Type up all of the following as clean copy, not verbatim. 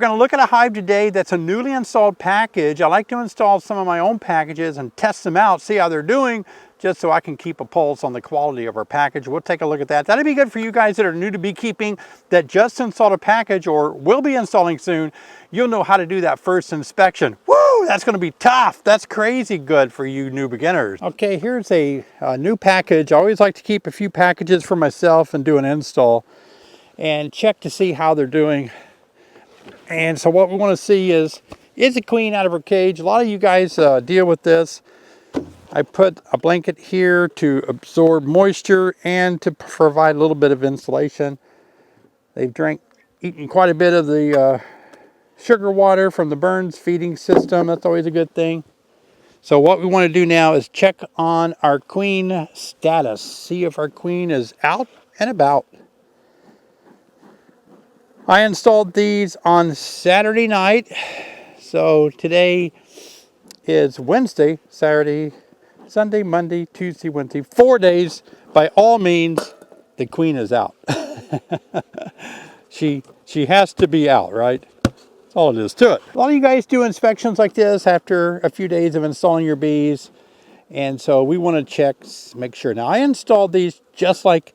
We're going to look at a hive today that's a newly installed package. I like to install some of my own packages and test them out, see how they're doing, just so I can keep a pulse on the quality of our package. We'll take a look at that. That'd be good for you guys that are new to beekeeping, that just installed a package or will be installing soon. You'll know how to do that first inspection. Woo, that's going to be tough. That's crazy good for you new beginners. Okay, here's a new package. I always like to keep a few packages for myself and do an install and check to see how they're doing. And so what we want to see is the queen out of her cage? A lot of you guys deal with this. I put a blanket here to absorb moisture and to provide a little bit of insulation. They've eaten quite a bit of the sugar water from the Burns feeding system. That's always a good thing. So what we want to do now is check on our queen status. See if our queen is out and about. I installed these on Saturday night. So today is Wednesday, Saturday, Sunday, Monday, Tuesday, Wednesday, 4 days. By all means, the queen is out. She has to be out, right? That's all it is to it. A lot of you guys do inspections like this after a few days of installing your bees. And so we want to check, make sure. Now I installed these just like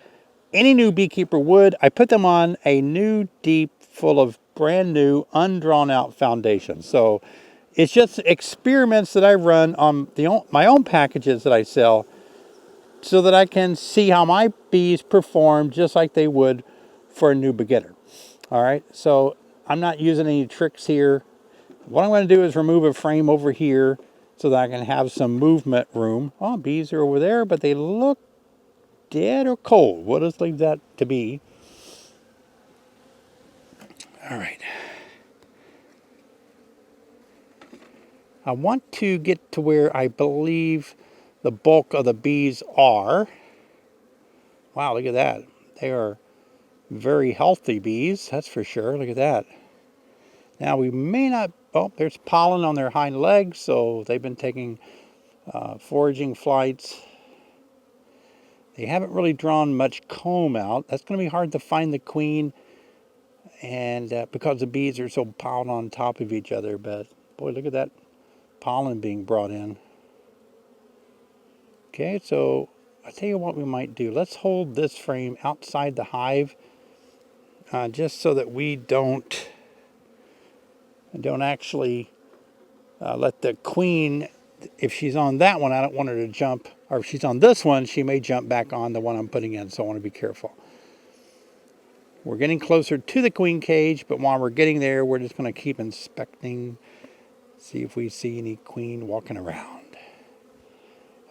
any new beekeeper would. I put them on a new deep full of brand new undrawn out foundation. So it's just experiments that I run on my own packages that I sell so that I can see how my bees perform just like they would for a new beginner. All right, so I'm not using any tricks here. What I'm going to do is remove a frame over here so that I can have some movement room. Oh, bees are over there, but they look dead or cold. We'll just leave that to be. All right. I want to get to where I believe the bulk of the bees are. Wow, look at that. They are very healthy bees, that's for sure. Look at that. Now we may not, oh, there's pollen on their hind legs, so they've been taking foraging flights. They haven't really drawn much comb out. That's going to be hard to find the queen, and because the bees are so piled on top of each other. But boy, look at that pollen being brought in. Okay, so I'll tell you what we might do. Let's hold this frame outside the hive just so that we don't actually let the queen, if she's on that one, I don't want her to jump, or if she's on this one, she may jump back on the one I'm putting in, so I want to be careful. We're getting closer to the queen cage, but while we're getting there, we're just going to keep inspecting, see if we see any queen walking around.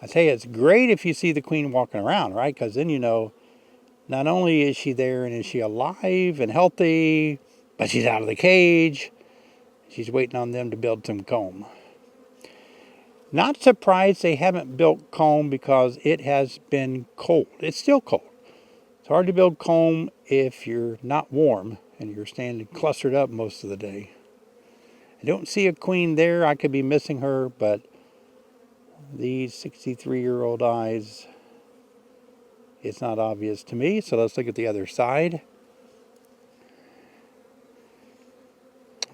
I tell you, it's great if you see the queen walking around, right? Because then you know, not only is she there and is she alive and healthy, but she's out of the cage. She's waiting on them to build some comb. Not surprised they haven't built comb because it has been cold. It's still cold. It's hard to build comb if you're not warm and you're standing clustered up most of the day. I don't see a queen there. I could be missing her, but these 63-year-old eyes, it's not obvious to me. So let's look at the other side.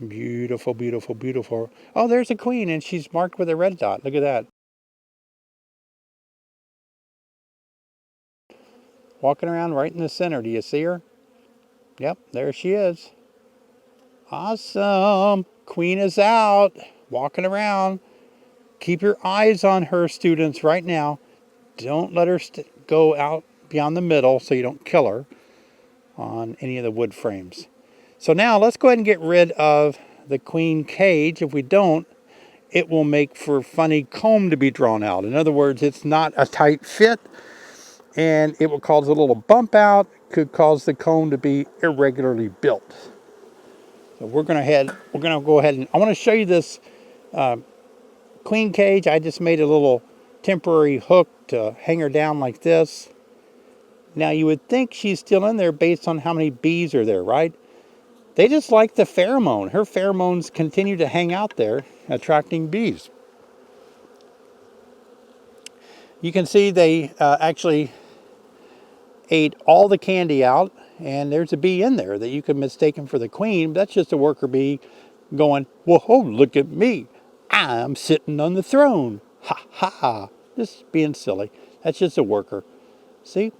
Beautiful, beautiful, beautiful. Oh, there's a queen, and she's marked with a red dot. Look at that. Walking around right in the center. Do you see her? Yep, there she is. Awesome. Queen is out, walking around. Keep your eyes on her, students, right now. Don't let her go out beyond the middle so you don't kill her on any of the wood frames. So now let's go ahead and get rid of the queen cage. If we don't, it will make for funny comb to be drawn out. In other words, it's not a tight fit, and it will cause a little bump out. Could cause the comb to be irregularly built. So we're going to go ahead and I want to show you this queen cage. I just made a little temporary hook to hang her down like this. Now you would think she's still in there based on how many bees are there, right? They just like the pheromone. Her pheromones continue to hang out there, attracting bees. You can see they actually ate all the candy out, and there's a bee in there that you could mistake for the queen. That's just a worker bee going, whoa, look at me. I'm sitting on the throne. Ha ha. Just being silly. That's just a worker. See?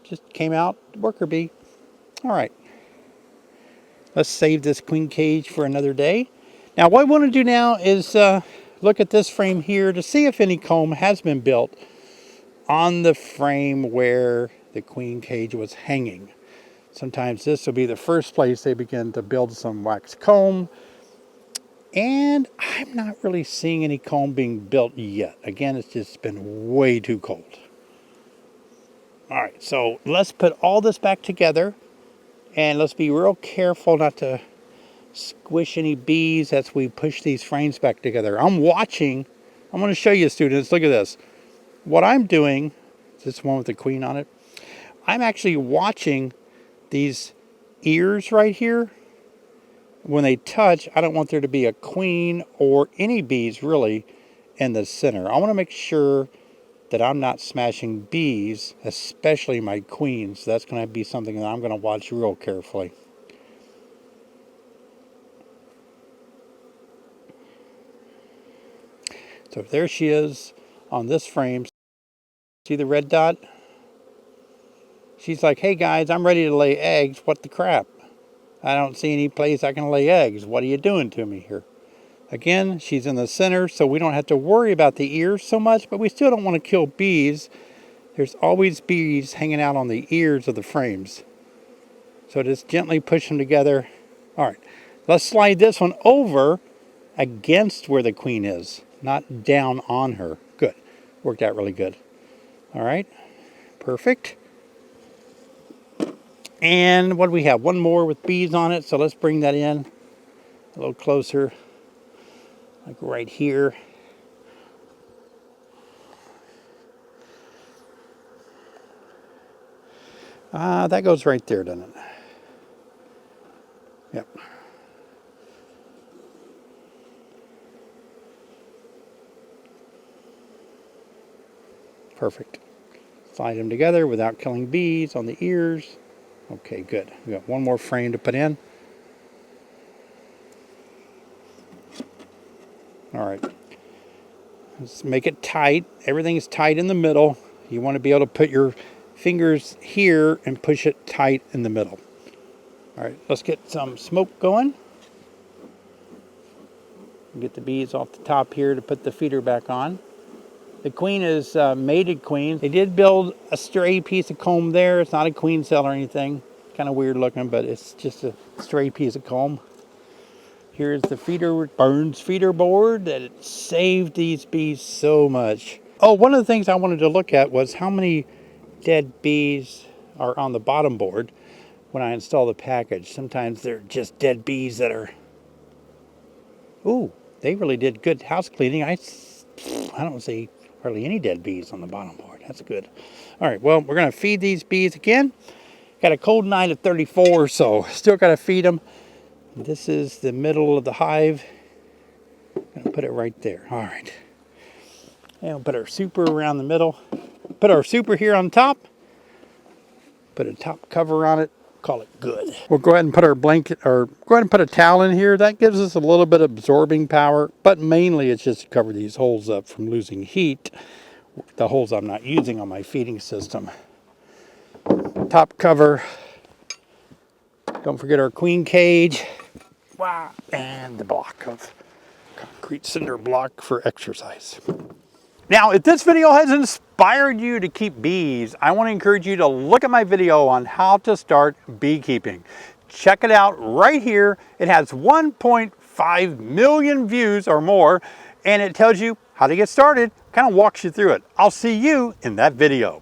Just came out, worker bee. All right. Let's save this queen cage for another day. Now what I want to do now is look at this frame here to see if any comb has been built on the frame where the queen cage was hanging. Sometimes this will be the first place they begin to build some wax comb. And I'm not really seeing any comb being built yet. Again, it's just been way too cold. All right, so let's put all this back together. And let's be real careful not to squish any bees as we push these frames back together. I'm watching. I'm going to show you, students. Look at this. What I'm doing, this one with the queen on it, I'm actually watching these ears right here. When they touch, I don't want there to be a queen or any bees really in the center. I want to make sure that I'm not smashing bees, especially my queens. That's going to be something that I'm going to watch real carefully. So there she is on this frame. See the red dot? She's like, hey guys, I'm ready to lay eggs. What the crap? I don't see any place I can lay eggs. What are you doing to me here? Again, she's in the center, so we don't have to worry about the ears so much, but we still don't want to kill bees. There's always bees hanging out on the ears of the frames. So just gently push them together. All right, let's slide this one over against where the queen is, not down on her. Good, worked out really good. All right, perfect. And what do we have? One more with bees on it, so let's bring that in a little closer, like right here. That goes right there, doesn't it? Yep. Perfect. Slide them together without killing bees on the ears. Okay, good. We got one more frame to put in. All right. Let's make it tight. Everything is tight in the middle. You want to be able to put your fingers here and push it tight in the middle. All right, let's get some smoke going. Get the bees off the top here to put the feeder back on. The queen is mated queen. They did build a stray piece of comb there. It's not a queen cell or anything. Kind of weird looking, but it's just a stray piece of comb. Here's the feeder, Burns feeder board that saved these bees so much. Oh, one of the things I wanted to look at was how many dead bees are on the bottom board when I install the package. Sometimes they're just dead bees that are... Ooh, they really did good house cleaning. I don't see hardly any dead bees on the bottom board. That's good. All right, well, we're going to feed these bees again. Got a cold night at 34, so still got to feed them. This is the middle of the hive. I'm going to put it right there. All right. And we'll put our super around the middle. Put our super here on top. Put a top cover on it. Call it good. We'll go ahead and put our blanket, or go ahead and put a towel in here. That gives us a little bit of absorbing power, but mainly it's just to cover these holes up from losing heat. The holes I'm not using on my feeding system. Top cover. Don't forget our queen cage. Wow. And the block of concrete cinder block for exercise. Now, if this video has inspired you to keep bees, I want to encourage you to look at my video on how to start beekeeping. Check it out right here. It has 1.5 million views or more, and it tells you how to get started, kind of walks you through it. I'll see you in that video.